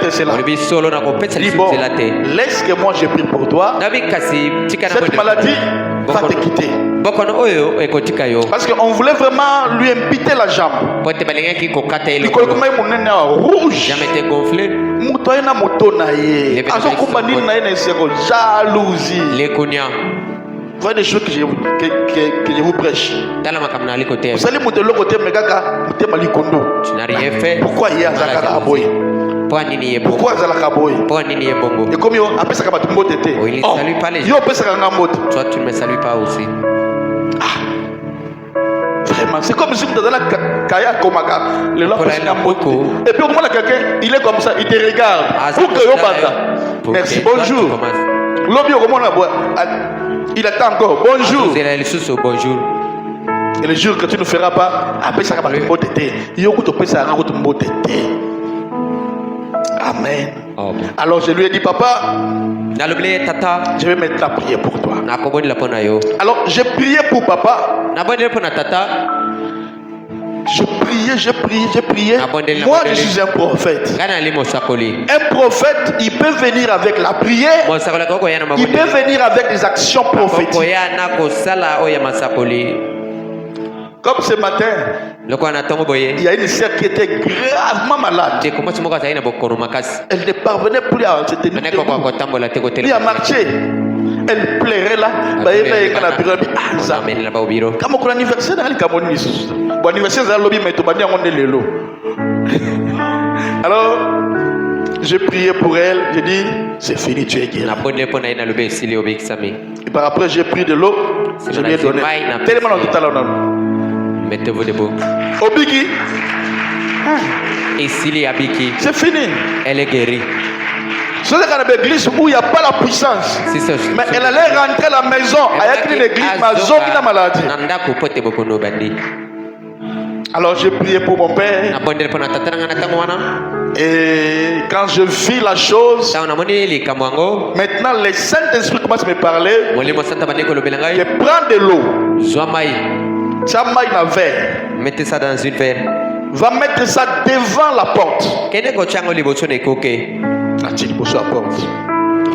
accepter cela. Dis bon, laisse que moi je prie pour toi. Cette maladie va te quitter. Parce qu'on voulait vraiment lui imputer la jambe. Il rouge. Motoyena motona ye. Azo kumbani na ye na seko jalousie. Vous voyez des choses que je vous prêche. Vous allez monter le côté mais kaka monter malikondo. Pourquoi il y a Zakara Aboy? Pourquoi Zakara Aboy? Et comme yo après ça ka batumbo tete. Il salue pas les gens. Yo après ça ka ngamoto. Toi tu ne me salues pas aussi. Vraiment, c'est comme si tu étais là, Kaya Komaka, le loi. Et puis au moment là, quelqu'un, il est comme ça, il te regarde. Merci, bonjour. L'homme au moment là, il attend encore, bonjour. Bonjour. Et le jour que tu ne feras pas, après ça va te moter. Amen. Alors je lui ai dit, papa, je vais maintenant prier pour toi. Alors j'ai prié pour papa. Je priais. Moi, je suis un prophète. Un prophète, il peut venir avec la prière. Il peut venir avec des actions prophétiques. Comme ce matin, il y a une sœur qui était gravement malade. Elle ne parvenait plus à se tenir debout. Il a marché. Elle plairait là. Comme on anniversaire, bon anniversaire, alors, j'ai prié pour elle. J'ai dit, c'est fini, tu es guéri. Et par après, j'ai pris de l'eau. Je lui ai donné. Tellement tout à l'heure. Mettez-vous debout. Obiki. Et s'il y a Biki, c'est fini. Elle est guérie. C'est une église où il n'y a pas la puissance. Mais elle allait rentrer à la maison avec une église, ma zone qui a maladie. Alors j'ai prié pour mon père. Et quand je vis la chose, maintenant le Saint-Esprit commence à me parler. Je prends de l'eau. Chamaï na verre. Mettez ça dans une verre. Va mettre ça devant la porte.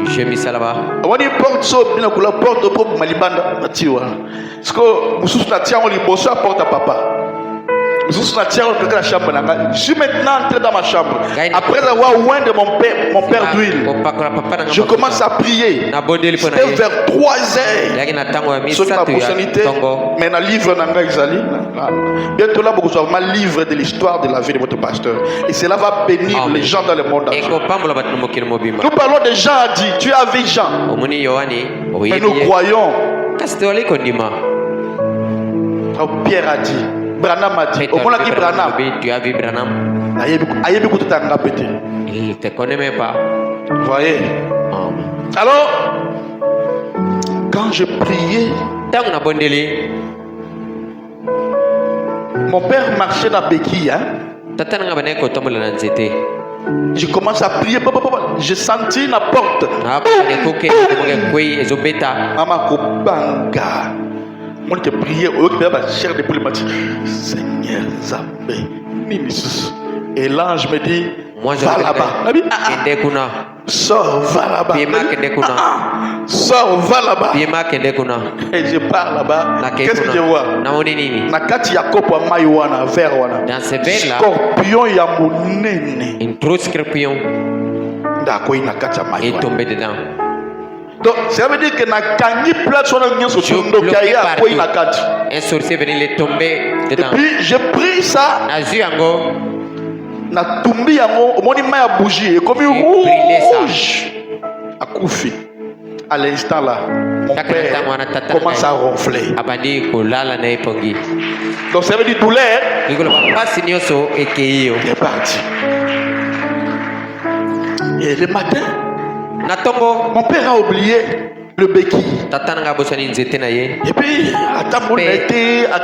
J'ai mis ça là-bas. On dit porte so bien la porte pour malibanda atiwa. Parce que mususu na tia on li bosso à porte à papa. Mususu na tia on la chambre là. Je suis maintenant entré dans ma chambre. Après avoir oint de mon père d'huile. Je commence à prier. C'était vers 3 heures. Sur ma personnalité, mais dans le livre Nanga Izali. Bientôt là, vous aurez un livre de l'histoire de la vie de votre pasteur. Et cela va bénir les gens dans le monde entier. Nous parlons de Jean a dit, tu as vu Jean. Mais nous croyons. Pierre a dit. Branham a dit. Au moment qui Branham. Tu as vu Branham? Il ne te connaît même pas. Vous voyez? Alors, quand je priais, mon père marchait dans béquille. Je commence à prier. J'ai senti la porte. Maman Kobanga. Moi, je priais. Cher de poulet, Seigneur Zambé. Et l'ange me dit, va là-bas. Sors, va là-bas. Sors, va là-bas. Et je pars là-bas. Qu'est-ce que je vois? Nakati Yakopo Maïwana, vers Wana. Dans ce verre-là, scorpion ya monene. Un gros scorpion est tombé dedans. Donc, ça veut dire que Nakangi place sur la sur un sorcier venu les tomber dedans. Et puis, j'ai pris ça. Na tumbi yango omoni ma ya bougie comme rouge à Koufi. À l'instant là, mon père commence à ronfler. Donc ça veut dire douleur. Il est parti. Et le matin, mon père a oublié le béquille. Et puis, attends, à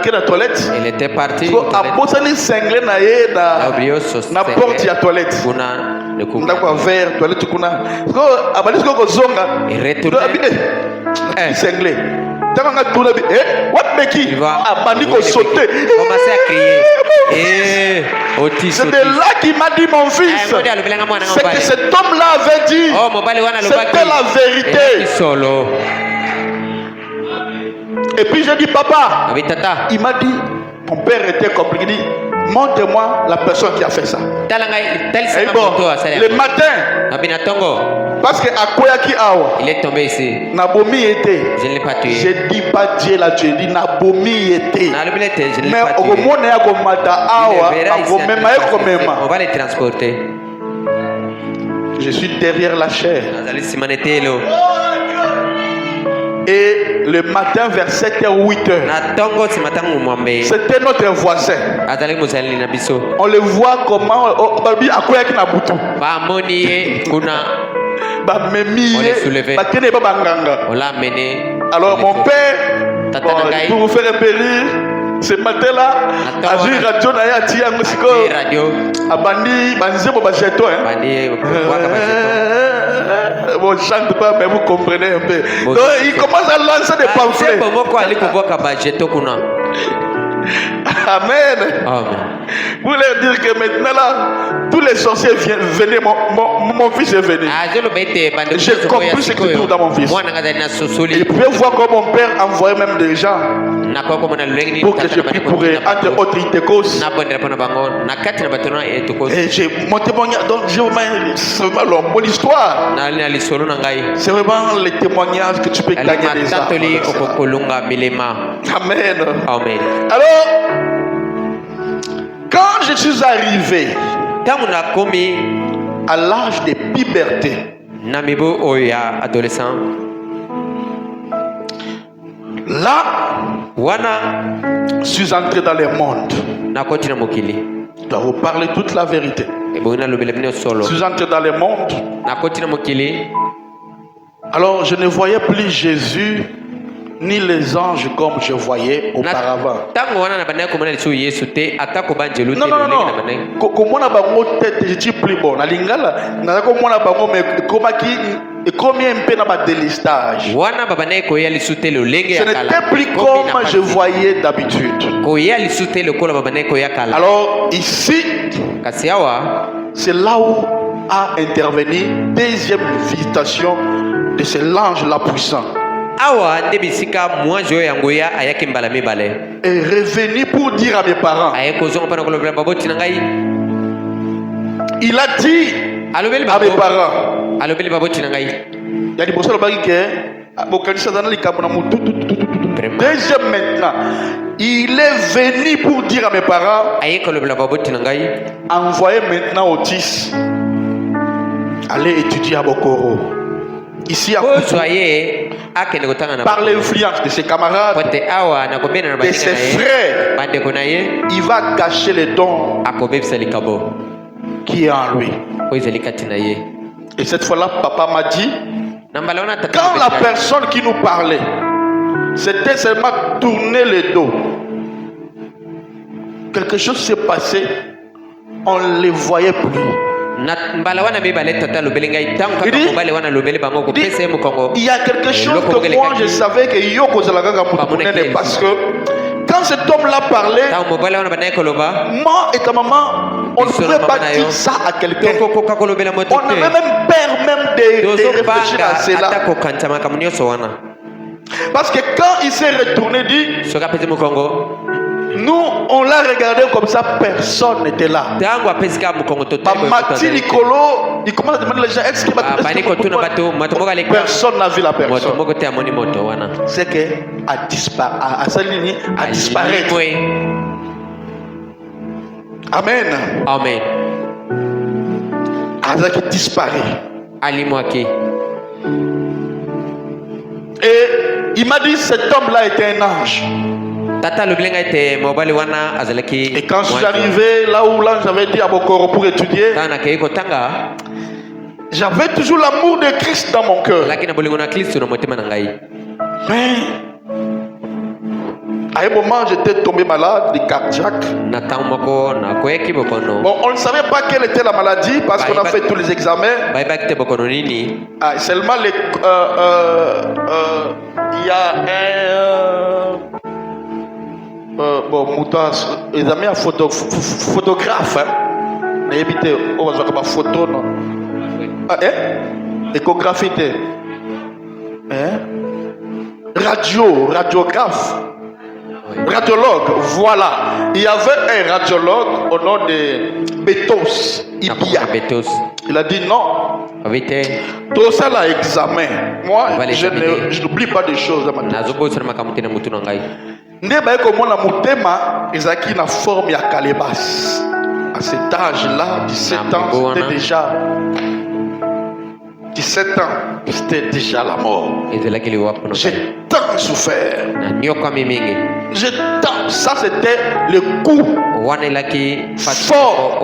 quelle toilette? Il était parti. A bossani cinglé na porte ya toilette. Ndakwa vers toilette kuna. Ko abali ko zonga. Cinglé. Il va commencer à crier. C'est de là qu'il m'a dit mon fils. C'est que cet homme-là avait dit. C'était la vérité. Et puis j'ai dit papa. Il m'a dit, mon père était compliqué. Il dit, montre-moi la personne qui a fait ça. Et bon, le matin, parce que Akoyaki Awa, il est tombé ici. Nabomi était. Je ne l'ai pas tué. Je dis pas Dieu l'a tué, dit Nabomi était. Je ne l'ai Mais pas tué. On va les transporter. Je suis derrière la chair. Et le matin vers 7h, 8h, c'était notre voisin. On le voit comment on l'a amené. Alors mon père, pour vous faire un peu rire, ce matin-là, Azur Radio Naya Tiangosiko, Abandi, Banzebo Bajeto, bon, je chante pas, mais vous comprenez un peu. Donc, il commence à lancer des pamphlets. Amen. Vous voulez dire que maintenant là, tous les sorciers viennent, venez, mon fils est venu. J'ai compris ce qui tourne dans mon fils. Et vous pouvez voir comment mon père envoyait même des gens pour que je prie pour eux, entre autres Itekos. Et j'ai mon témoignage, donc c'est vraiment mon histoire. C'est vraiment les témoignages que tu peux gagner des âmes. Amen. Alors, quand je suis arrivé à l'âge de puberté, là, je suis entré dans le monde. Je dois vous parler toute la vérité. Je suis entré dans le monde. Alors, je ne voyais plus Jésus ni les anges comme je voyais auparavant. Non. Comme on a bango tête, je suis plus bon. Combien un peu dans délistage. Ce n'était plus comme je voyais d'habitude. Alors ici, c'est là où a intervenu deuxième visitation de ce l'ange la puissant. Et revenu pour dire à mes parents. Il a dit à mes parents. Deuxième maintenant, il est venu pour dire à mes parents, envoyez maintenant Otis, allez étudier à Bokoro. Ici à par l'influence de ses camarades, de ses frères, il va cacher les dons qui est en lui. Et cette fois-là, papa m'a dit, quand la personne qui nous parlait, c'était seulement tourner le dos, quelque chose s'est passé, on ne les voyait plus. Il y a quelque chose que moi je savais que Yoko Zalagaga Moutounene, parce que quand cet homme-là parlait, moi et ta maman, on ne pouvait pas dire ça à quelqu'un. On avait même peur même de réfléchir à cela. Parce que quand il s'est retourné, dit, nous, on l'a regardé comme ça, personne n'était là. Mati Nicolo, il commence à demander les gens, est-ce que personne n'a vu la personne? C'est qu'elle a disparu. A disparu. Amen. Amen. Elle a disparu. Et il m'a dit, cet homme-là était un ange. Et quand je suis arrivé là où l'ange avait dit à Bokoro pour étudier, j'avais toujours l'amour de Christ dans mon cœur. Mais À un moment, j'étais tombé malade, de cardiaque. Bon, on ne savait pas quelle était la maladie parce qu'on a fait tous les examens. Seulement, il y a les amis photographe. On va voir photo, non? Échographie. Radiographe. Radiologue, voilà. Il y avait un radiologue au nom de Betos Ibia. Il a dit non. Tout ça là examen. Moi, je n'oublie pas des choses. Neba comme on a mutema, Isaki na forme ya Calebas. À cet âge-là, 17 ans, c'était déjà 17 ans, c'était déjà la mort. J'ai tant souffert. J'ai tant. Ça, c'était le coup fort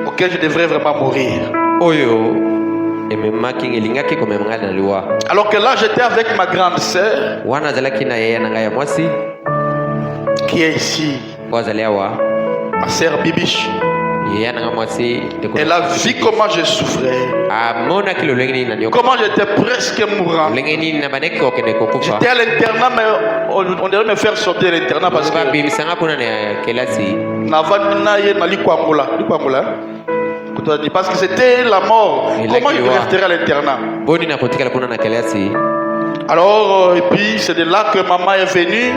auquel je devrais vraiment mourir. Alors que là, j'étais avec ma grande sœur qui est ici, ma sœur Bibiche. Elle a vu comment je souffrais, comment j'étais presque mourant. J'étais à l'internat, mais on devait me faire sortir de l'internat parce que parce que c'était la mort. Comment je resterai à l'internat? Alors, et puis c'est de là que maman est venue.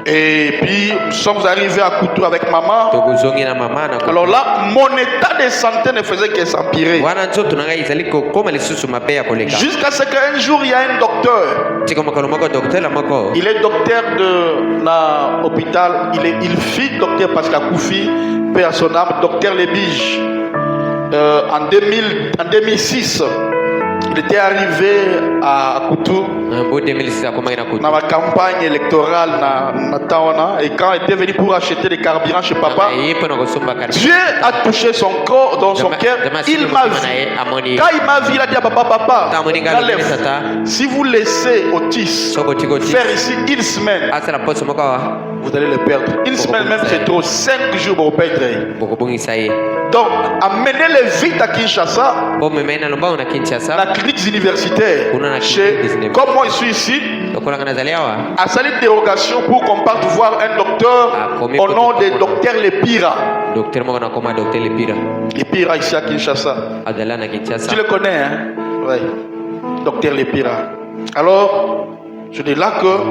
Et puis nous sommes arrivés à Koutou avec maman. Alors là, mon état de santé ne faisait que s'empirer. Jusqu'à ce qu'un jour il y a un docteur. Il est docteur de l'hôpital. Il fit docteur Pascal Koufi, paix à son âme, docteur Lebige. En 2006. Il était arrivé à Koutou dans ma campagne électorale et quand il était venu pour acheter des carburants chez papa, Dieu a touché son corps, dans son cœur. Il m'a vu. Quand il m'a vu, il a dit à papa, si vous laissez Otis faire ici une semaine, vous allez le perdre. Une semaine même c'est trop, 5 jours pour perdre. Donc, amenez-les vite à Kinshasa, la clinique universitaire. Comme moi je suis ici, à salir de dérogation pour qu'on parte voir un docteur au nom de docteur Lepira. Lepira ici à Kinshasa. Tu le connais, hein? Oui. Docteur Lepira. Alors, je dis là que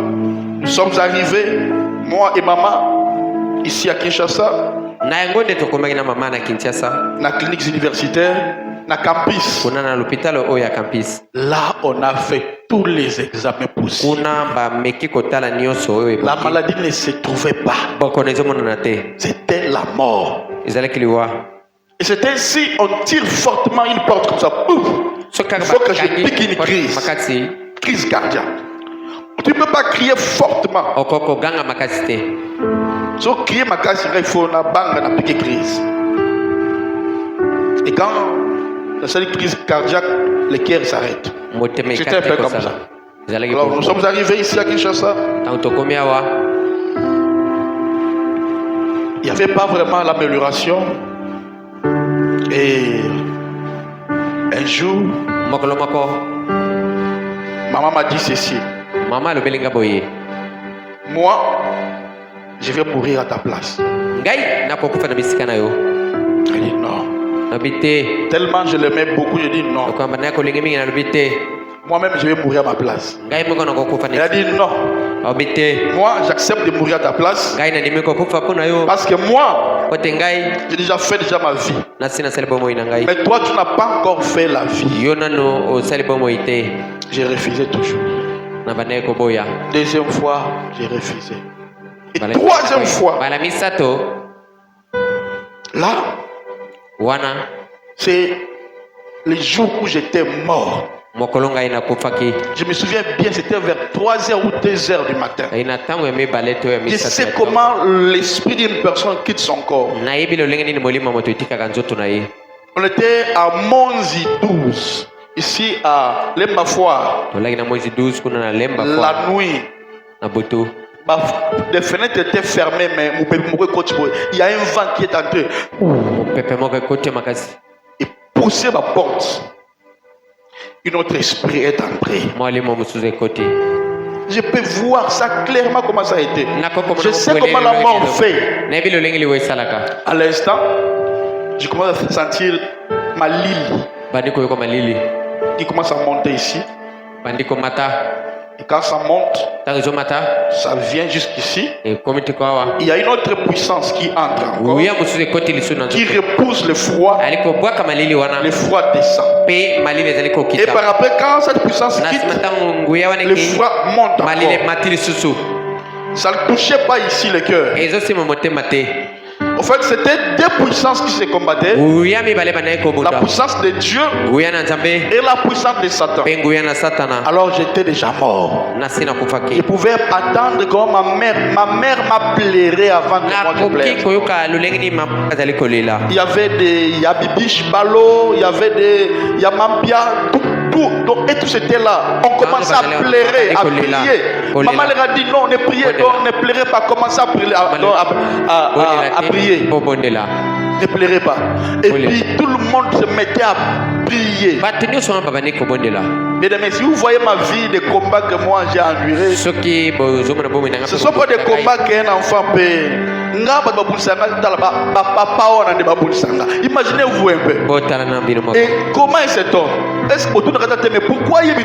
nous sommes arrivés, moi et maman, ici à Kinshasa. Na clinique universitaire, na campus. Là, on a fait tous les examens possibles. La maladie ne se trouvait pas. C'était la mort. Et c'est ainsi, on tire fortement une porte comme ça. Pouf. Il faut que je pique une crise. Crise cardiaque. Tu ne peux pas crier fortement. Si on crie ma casse, il faut une banque à piquer crise. Et quand la seule crise cardiaque, le cœur s'arrête. C'était un peu comme ça. Alors nous sommes arrivés ici à Kinshasa. Il n'y avait pas vraiment l'amélioration. Et un jour, maman m'a dit ceci. Moi, je vais mourir à ta place. Elle dit non. Tellement je l'aimais beaucoup, je dis non. Moi-même, je vais mourir à ma place. Elle a dit non. Moi, j'accepte de mourir à ta place. Parce que moi, j'ai déjà fait ma vie. Mais toi, tu n'as pas encore fait la vie. J'ai refusé toujours. Deuxième fois, j'ai refusé. Et troisième fois, là, c'est le jour où j'étais mort. Je me souviens bien, c'était vers 3h ou 2h du matin. Je sais comment l'esprit d'une personne quitte son corps. On était à Monzi 12. ici à Lemba Foire, la nuit, les fenêtres étaient fermées, mais il y a un vent qui est entré. Et poussé ma porte. Un autre esprit est entré. Je peux voir ça clairement comment ça a été. Je sais comment la mort fait. À l'instant, je commence à sentir ma lille qui commence à monter ici. Et quand ça monte, ça vient jusqu'ici. Il y a une autre puissance qui entre encore, qui repousse le froid. Le froid descend. Et par après, quand cette puissance quitte, le froid monte encore. Ça ne touchait pas ici le cœur. En fait, c'était deux puissances qui se combattaient. La puissance de Dieu et la puissance de Satan. Alors j'étais déjà mort. Je pouvais attendre que ma mère m'appellerait avant que moi je plaire. Il y avait des Yabibish Balo, il y avait des Yamambia, tout, et tout c'était là. On commençait à pleurer, à prier. Maman leur a dit non, ne priez, ne pleurez pas, commencez à prier. À prier. Ne pleurez pas. Et puis tout le monde se mettait à prier. Mesdames, si vous voyez ma vie de combat que moi j'ai enduré, ce ne sont pas des combats qu'un enfant peut. Imaginez-vous un peu. Et comment est cet homme? Est-ce que mais pourquoi il y a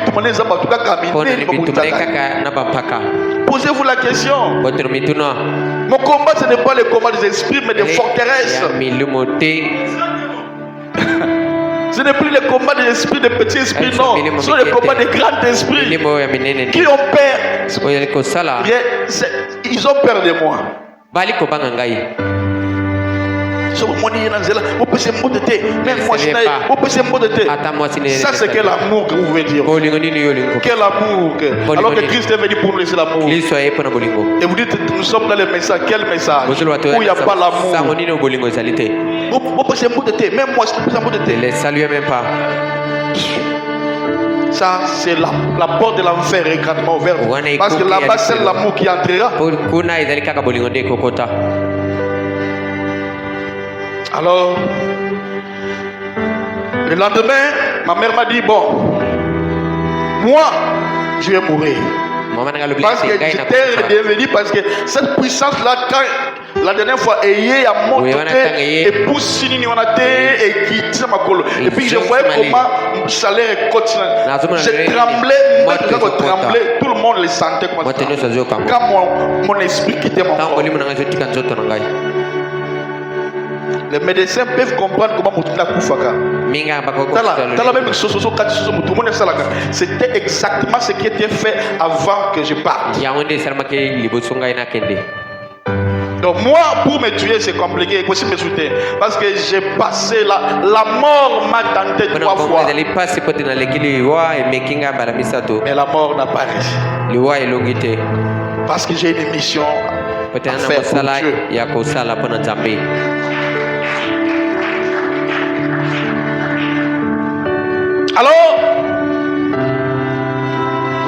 posez-vous la question. Mon combat, ce n'est pas le combat des esprits, mais des forteresses. Ce n'est plus le combat des esprits, des petits esprits, non. Ce sont les combats des grands esprits qui ont peur. Ils ont peur de moi. Ça c'est quel amour que vous voulez dire. Quel amour alors que Christ est venu pour nous laisser l'amour. Et vous dites nous sommes dans le message. Quel message où il n'y a pas l'amour. Même moi je ne les salue même pas. Ça c'est la porte de l'enfer est grandement ouverte. Parce que là-bas c'est l'amour qui entrera. Alors, le lendemain, ma mère m'a dit, bon, moi, je vais mourir. Parce que j'étais redevenu, parce que cette puissance-là, quand la dernière fois, elle a monté et poussé et qui tire ma colonne. Et puis je voyais comment ça allait continuer. Je tremblais, même quand je tremblais, tout le monde le sentait. Quand mon esprit quittait mon corps. Les médecins peuvent comprendre comment Moutouna Koufaka. C'était exactement ce qui était fait avant que je parte. Donc moi, pour me tuer, c'est compliqué. Possible de me soutenir. Parce que j'ai passé la mort m'a tenté 3 fois. Mais la mort n'a pas réussi. Parce que j'ai une mission à faire pour Dieu. Alors,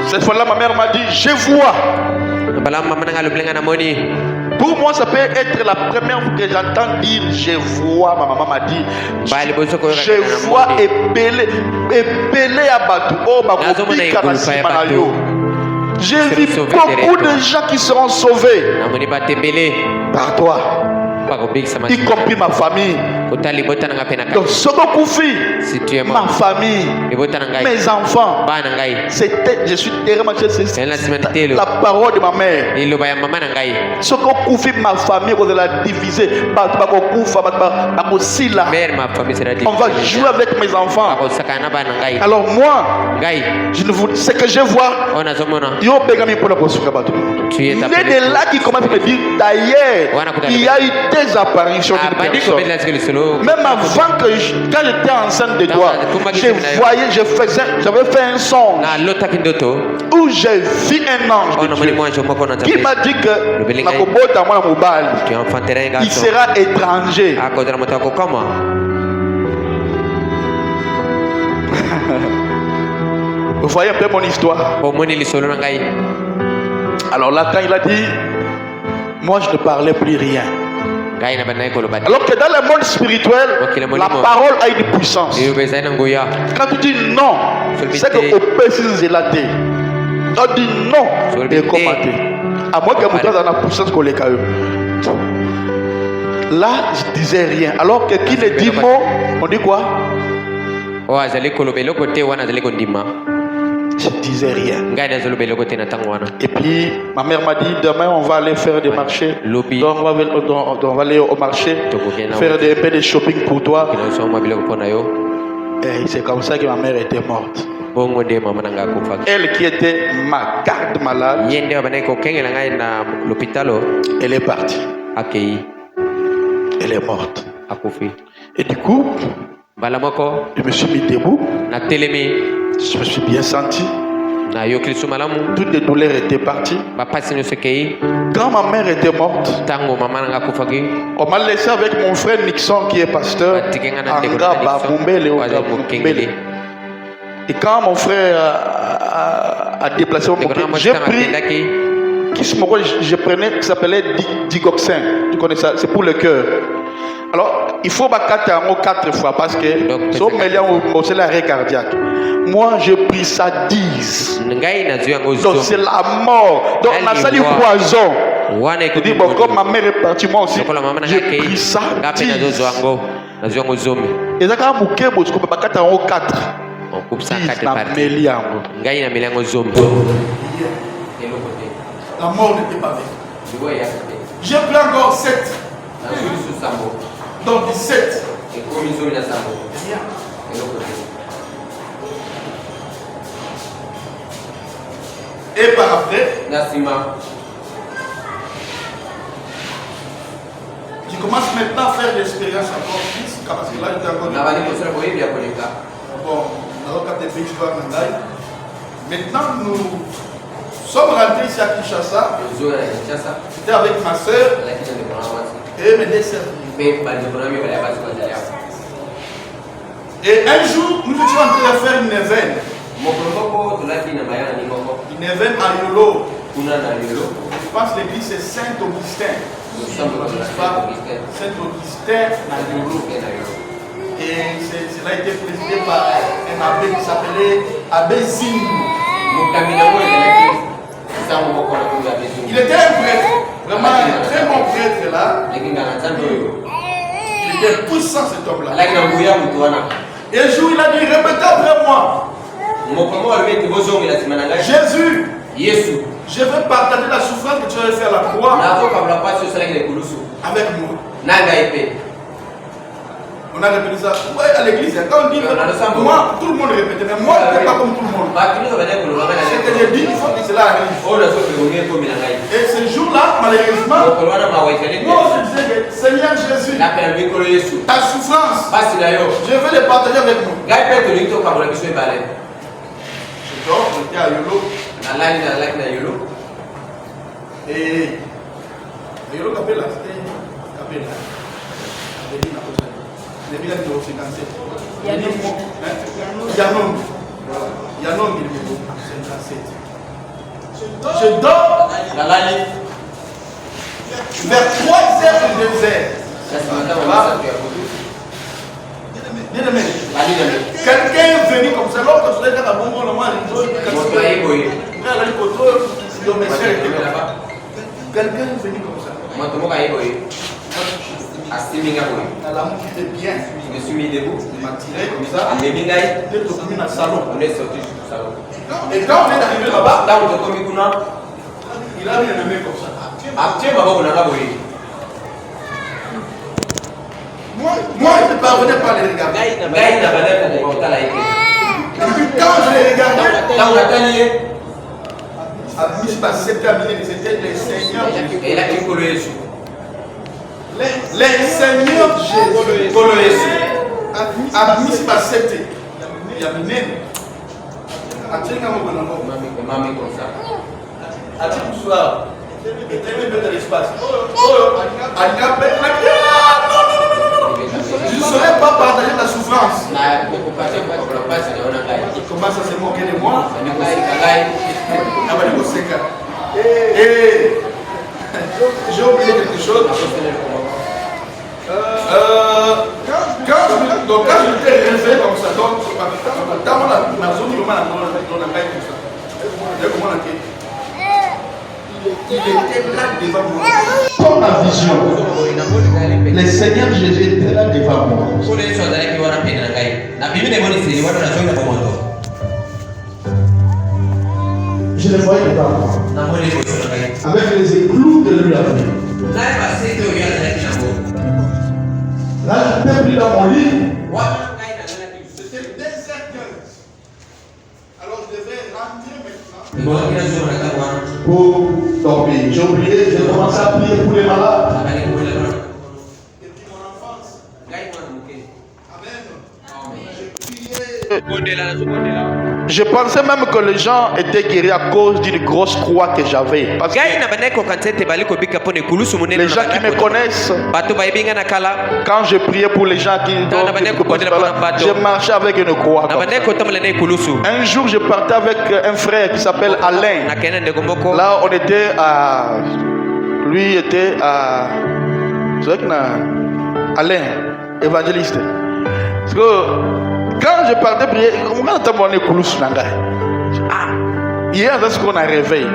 cette fois-là, ma mère m'a dit, je vois. Pour moi, ça peut être la première fois que j'entends dire je vois. Ma maman m'a dit, je vois épelé à Batou. J'ai vu beaucoup de gens qui seront sauvés par toi, y compris ma famille. Donc, ma famille, mes enfants, je suis tellement la parole de ma mère. Ce qu'on confie ma famille, on va la diviser. On va jouer avec mes enfants. Alors moi, ce que je vois, il est de là qui commence à me dire d'ailleurs, il y a eu des apparitions d'une personne. Même avant que quand j'étais enceinte de toi, j'avais fait un songe où j'ai vu un ange de Dieu qui m'a dit que il sera étranger. Vous voyez un peu mon histoire. Alors là, quand il a dit, moi je ne parlais plus rien. Alors que dans le monde spirituel, la parole a une puissance. Quand tu dis non, c'est que au péché zélaté. On dit non et commenter. À moins que vous dans la puissance qu'on les caille. Là, je disais rien. Alors que qui ne dit mot, on dit quoi? Je disais rien. Et puis ma mère m'a dit demain on va aller faire des marchés. Donc on va aller au marché faire un peu de shopping pour toi. Et c'est comme ça que ma mère était morte. Elle qui était ma garde malade, elle est partie. Elle est morte. Et du coup, je me suis mis debout. Je me suis bien senti. Toutes les douleurs étaient parties. Quand ma mère était morte, on m'a laissé avec mon frère Nixon qui est pasteur. Et quand mon frère a déplacé mon cœur, j'ai pris je prenais ce qui s'appelait Digoxin. Tu connais ça? C'est pour le cœur. Alors, il faut battre 4 fois parce que c'est l'arrêt cardiaque. Moi, j'ai pris ça 10. Donc, c'est la mort. Donc, on a ça du poison. Je dis, bon, comme ma mère est partie, moi aussi, j'ai pris ça 10. Et ça, quand je peux battre 4. On coupe ça 4 parties. La mort n'était pas venue. J'ai pris encore 7. Donc 17. Et par après, je commence maintenant à faire l'expérience encore plus. Parce que là, j'étais encore. Bon, alors quand tu es maintenant, nous sommes rentrés ici à Kinshasa. J'étais avec ma soeur et mes deux sœurs. Et un jour, nous étions en train de faire une événement. Une événement à Yolo. Je pense que l'église c'est Saint-Augustin. Saint-Augustin à Yolo. Et cela a été présidé par un abbé qui s'appelait Abbé Zingou. Il était un prêtre, vraiment un très bon prêtre là. Il était puissant cet homme-là. Et un jour il a dit, répétez après moi. Jésus, je veux partager la souffrance que tu as fait à la croix avec moi. On a répété ça. Ouais, à l'église, quand on dit moi, tout le monde répétait, mais moi, je ne fais pas comme tout le monde. Ce que j'ai dit, il faut que cela arrive. Et ce jour-là, malheureusement, moi je disais, Seigneur Jésus, ta souffrance, je veux les partager avec nous. Je dors, j'étais à Yolo. Et Yolo Capella, c'était Capella. Numéro 57. Yanon numéro 57. Je dors vers 3h du désert. Quelqu'un est venu comme ça. L'autre soleil dans la bombe, le moins quelqu'un est venu comme ça. Je me suis mis debout. Il m'a tiré comme ça. Il m'a mis dans le salon. On est sorti du salon. Et quand on est arrivé là-bas, il a mis le main comme ça. Moi, je ne parvenais pas à les regarder. Et puis quand je les regardais, c'était les seigneurs. Les seigneurs Jésus a mis par cette il y a une même je ne saurais pas partager ta souffrance. commence à se moquer de moi. J'ai oublié quelque chose. Quand je t'ai réveillé comme ça, dans la zone, il était là devant moi. Comme la vision, le Seigneur Jésus était là devant moi. Je le voyais devant moi. Avec les éclous de lui. Là, je t'ai pris dans mon lit. C'était déserteur. Alors je devais rentrer maintenant pour dormir. J'ai oublié, j'ai commencé à prier pour les malades. Depuis mon enfance. Amen. Je pensais même que les gens étaient guéris à cause d'une grosse croix que j'avais. Parce que les gens qui me connaissent, quand je priais pour les gens qui je marchais avec une croix. Un jour, je partais avec un frère qui s'appelle Alain. Là, on était à... Lui était à... Alain, évangéliste. Parce que quand je partais prier, hier, c'est ce qu'on a réveillé.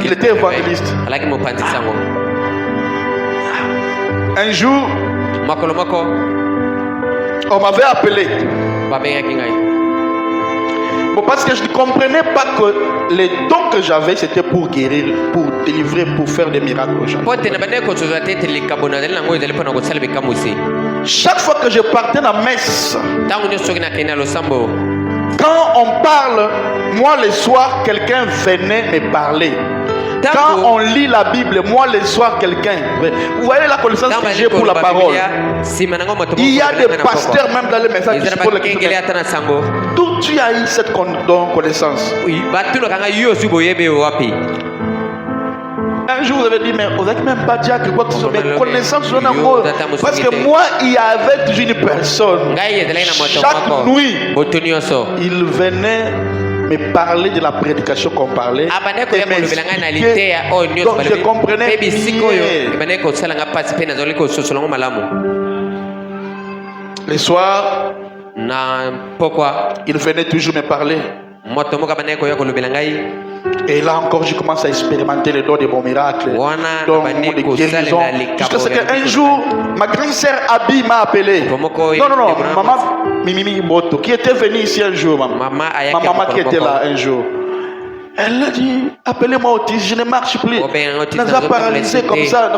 Il était évangéliste. Un jour, on m'avait appelé. Bon, parce que je ne comprenais pas que les dons que j'avais, c'était pour guérir, pour délivrer, pour faire des miracles aux gens. Chaque fois que je partais dans la messe, quand on parle, moi le soir, quelqu'un venait me parler. Quand on lit la Bible, moi le soir, quelqu'un. Vous voyez la connaissance que j'ai pour la parole. Il y a des pasteurs même dans les messages qui pour d'où tu as eu cette connaissance? Un jour, vous avez dit, mais vous n'avez même pas dit à quoi que ce soit, mais connaissance, parce que moi, il y avait toujours une personne. Chaque nuit, il venait me parler de la prédication qu'on parlait. Donc je comprenais bien. Le soir, il venait toujours me parler. Et là encore, je commence à expérimenter les dons de mon miracle, dons de guérison. Jusqu'à ce qu'un jour, ma grande sœur Abby m'a appelé. Non, maman Mimi Moto, qui était venue ici un jour, ma maman qui était là un jour. Elle a dit, appelez-moi autiste, je ne marche plus. Je suis paralysé comme ça.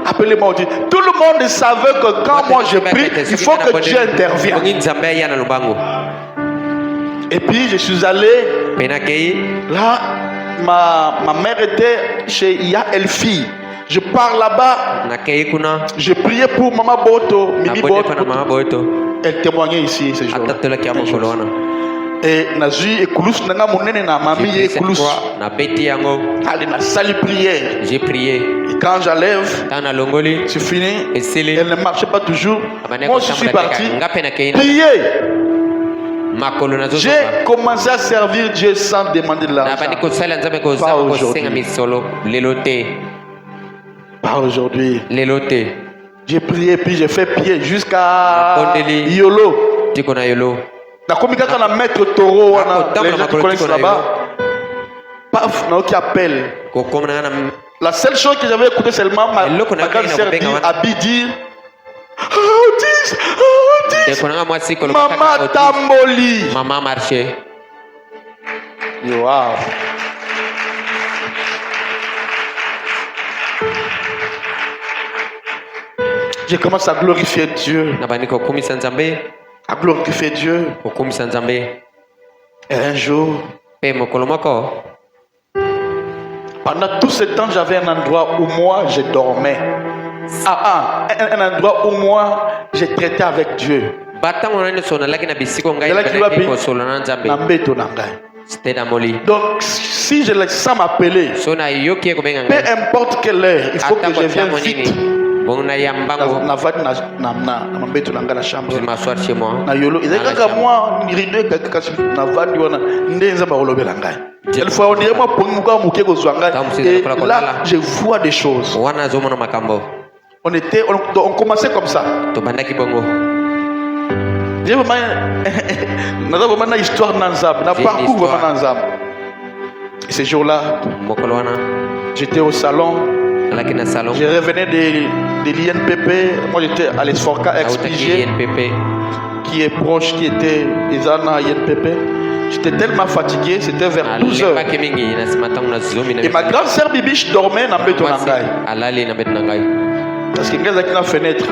Appelez-moi autiste. Tout le monde savait que quand moi je prie, il faut que Dieu intervienne. Et puis je suis allé. Là, ma mère était chez Ia Elfi. Je pars là-bas. Je priais pour Maman Boto, Mimi Boto. Elle témoignait ici ce jour. Et Nazi et Koulous n'a monnaie na mamie et Koulous. Allez, na sali prière. J'ai prié. Et quand j'enlève, c'est fini. Elle ne marchait pas toujours. Moi, je suis parti. Prier. J'ai commencé à servir Dieu sans demander de l'argent. Pas aujourd'hui. Pas aujourd'hui. J'ai prié puis j'ai fait pied jusqu'à Yolo. La communication à maître Taureau, les gens qui connaissent là-bas, paf, qui appelle. La seule chose que j'avais écouté seulement, ma grande sœur dit, Abby dit, Maman Tamboli. Maman marchait. Wow. J'ai commencé à glorifier Dieu. À glorifier Dieu. Et un jour, pendant tout ce temps, j'avais un endroit où moi je dormais. Un endroit où moi je traitais avec Dieu. Donc, si je le sens m'appeler, peu importe quelle heure, il faut que je vienne vite. vadi na mbeto na ngala chambre. Je m'assois chez moi. Na yolo ezaka moi rido kaka na vadi wana ndenza ba kolobela ngai. Une fois on dirait moi pour nous quand muke kozwa ngai. Et là je vois des choses. Wana zomo na makambo. On commençait comme ça. To bandaki bongo. J'ai vraiment une histoire dans Nzam, na parcours vraiment dans Nzam. Et ce jour-là, j'étais au salon. Je revenais de l'INPP. Moi j'étais à l'Esforca expigé, qui est proche, qui était à l'INPP. J'étais tellement fatigué, c'était vers 12 heures. Et ma grande sœur Bibiche dormait dans le Nangai. Parce qu'il y a une fenêtre.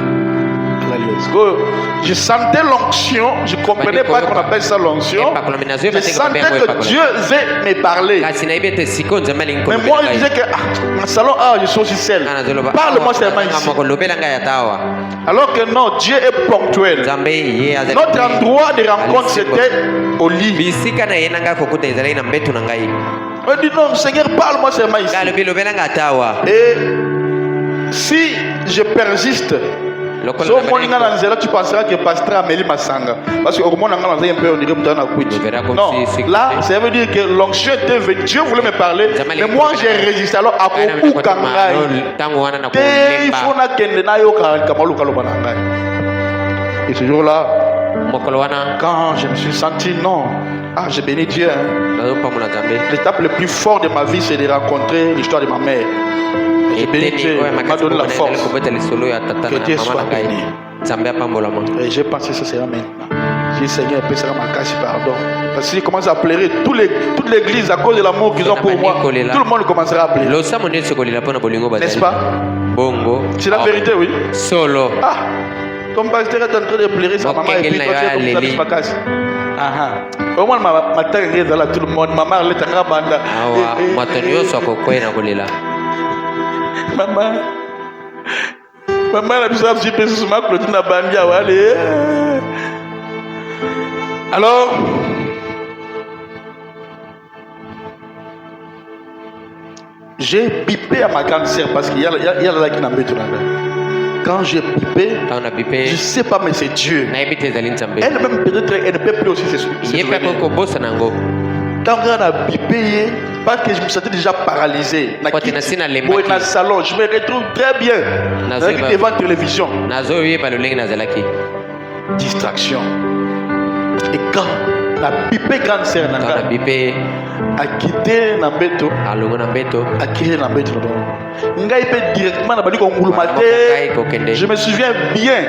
Je sentais l'onction, je ne comprenais pas qu'on appelle ça l'onction. Je sentais que Dieu veut me parler. Mais moi je disais que dans le salon, je suis aussi seul. Parle-moi seulement ici. Alors que non, Dieu est ponctuel. Notre endroit de rencontre c'était au lit. On dit non, Seigneur, parle-moi seulement ici. Et si je persiste, so moninga na nzela tu penseras que pasteur Amélie Masanga parce que au moins on a un peu on dirait mutana quit. Non, là ça veut dire que l'onction était venue, Dieu voulait me parler mais moi j'ai résisté alors à beaucoup kangai. Il faut na kende na yo kamaluka lo banangai. Et ce jour-là quand je me suis senti non, j'ai béni Dieu. L'étape le plus fort de ma vie c'est de rencontrer l'histoire de ma mère. J'ai béni Dieu, m'a donné la force. Que Dieu soit béni. Et j'ai pensé que ça sera maintenant. J'ai dit Seigneur, paix sera ma casse, pardon. Parce qu'il commence à pleurer. Toute l'église, à cause de l'amour qu'ils ont pour moi, tout le monde commencera à pleurer. N'est-ce pas? C'est la vérité, oui. Solo. Comme pasteur est en train de pleurer, sa maman est pris, toi tu es ma casse. Au moins, ma tête est là, tout le monde. Ma mère est en train de Maman a besoin de faire des choses. Alors, j'ai pipé à ma grande sœur parce qu'il y a là qui n'a pas tout là. Quand j'ai pipé, je ne sais pas, mais c'est Dieu. Elle-même, peut-être, elle ne peut plus aussi se souvenir. Quand on a pipé, parce que je me sentais déjà paralysé. Dans le salon, je me retrouve très bien devant la télévision. Distraction. Et quand la pipé grande sœur a quitté Nambeto, a quitté Nambeto, directement je me souviens bien.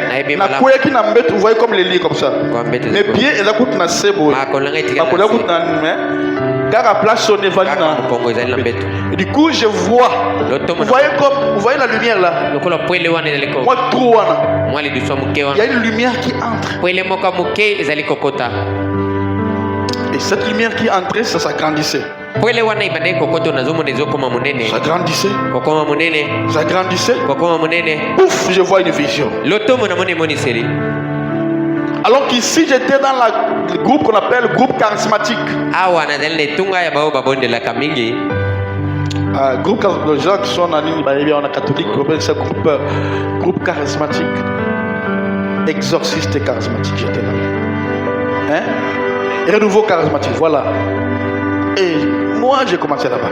Vous voyez comme les lits comme ça. Mes pieds, ils ont na sebo. Car à place son et du coup je vois. Vous voyez la lumière là. Moi trop. Il y a une lumière qui entre. Et cette lumière qui entrait, ça s'agrandissait. Ça grandissait. Ouf, je vois une vision. Alors qu'ici, j'étais dans le groupe qu'on appelle le groupe charismatique. Groupe de gens qui sont en ligne, on a catholique, c'est groupe charismatique. Exorciste charismatique, j'étais là. Renouveau charismatique, voilà. Et moi, j'ai commencé là-bas.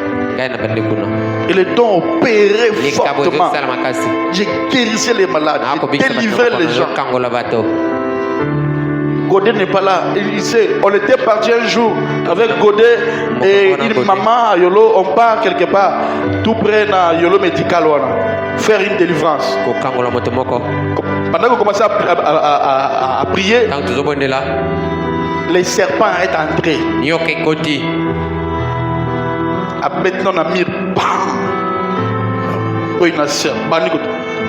Et les dons opéraient fortement. J'ai guérissé les malades, j'ai délivré les gens. Godet n'est pas là. Il sait, on était parti un jour avec Godet et une maman à Yolo. On part quelque part, tout près de Yolo Medical, faire une délivrance. Pendant qu'on commençait à prier, les serpents est entré. Maintenant on a mis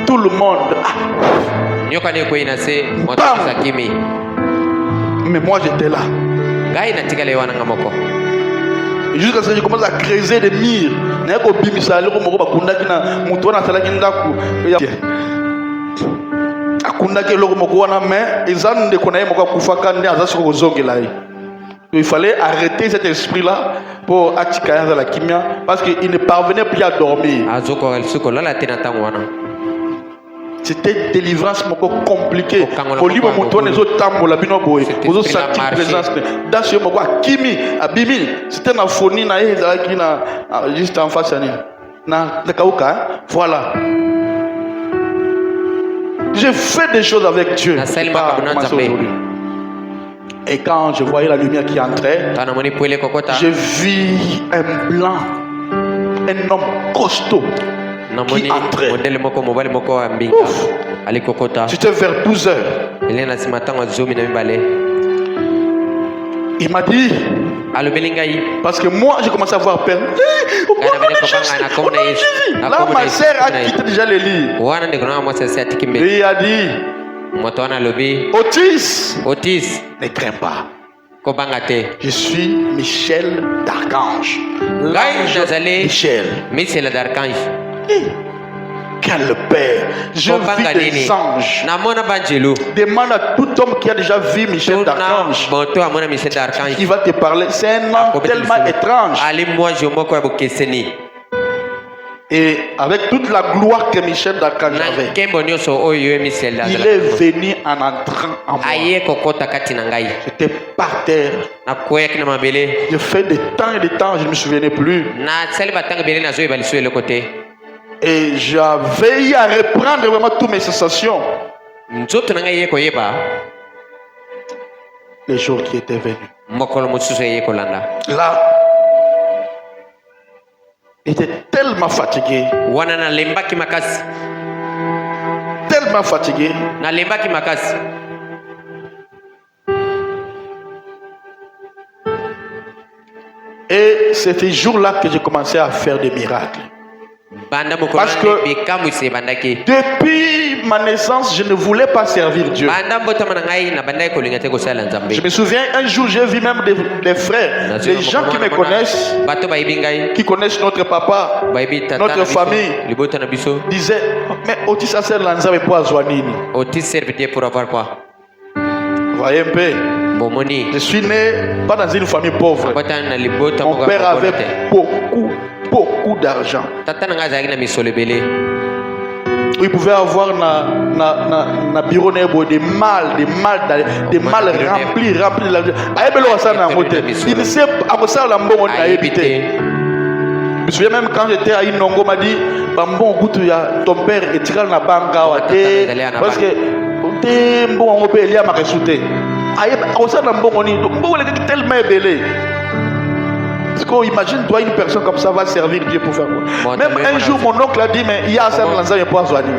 tout le monde. Mais moi j'étais là. Jusqu'à ce que je commence à creuser des murs. Il fallait arrêter cet esprit-là pour attirer la kimia parce qu'il ne parvenait plus à dormir. C'était délivrance compliquée. Au libre montoine les autres tambours la binoboy. Aux autres sentir présence. Dans ce moment Kimi Abimi. C'était na phonie na qui na juste en face na le kauka. Voilà. J'ai fait des choses avec Dieu. Et quand je voyais la lumière qui entrait, je vis un blanc, un homme costaud qui entrait. C'était vers 12 heures. Il m'a dit, parce que moi j'ai commencé à avoir peur. Là ma sœur a quitté déjà le lit. Et il a dit, Otis, ne crains pas. Je suis Michel d'Archange. L'ange Michel d'Archange. Quel père. Je vis des anges. Demande à tout homme qui a déjà vu Michel d'Archange. Il va te parler. C'est un nom tellement étrange. Et avec toute la gloire que Michel d'Archange avait, il est venu en entrant en moi. J'étais par terre. J'ai fait des temps et des temps, je ne me souvenais plus. Et j'avais à reprendre vraiment toutes mes sensations. Les jours qui étaient venus. Là, il était tellement fatigué. Tellement fatigué. Et c'est ce jour-là que j'ai commencé à faire des miracles. Parce que depuis ma naissance, je ne voulais pas servir Dieu. Je me souviens, un jour, j'ai vu même des frères, des gens qui me connaissent, qui connaissent notre papa, notre famille, disaient, mais Otis a servi l'anzame pour Azwanini. Otis servait pour avoir quoi? Voyez un peu. Je suis né pas dans une famille pauvre. Mon père avait beaucoup d'argent. Il pouvait avoir na bureau des malles remplis. Il ne sait pas ça la mbongo na habité. Je me souviens même quand j'étais à Inongo, m'a dit bon ton père est tiré na banka parce que mbongo pe elia makesute. Tellement belé. Parce qu'imagine toi une personne comme ça va servir Dieu pour faire quoi. Même un jour mon oncle a dit mais il y a ça dans l'ensemble pour Azwani.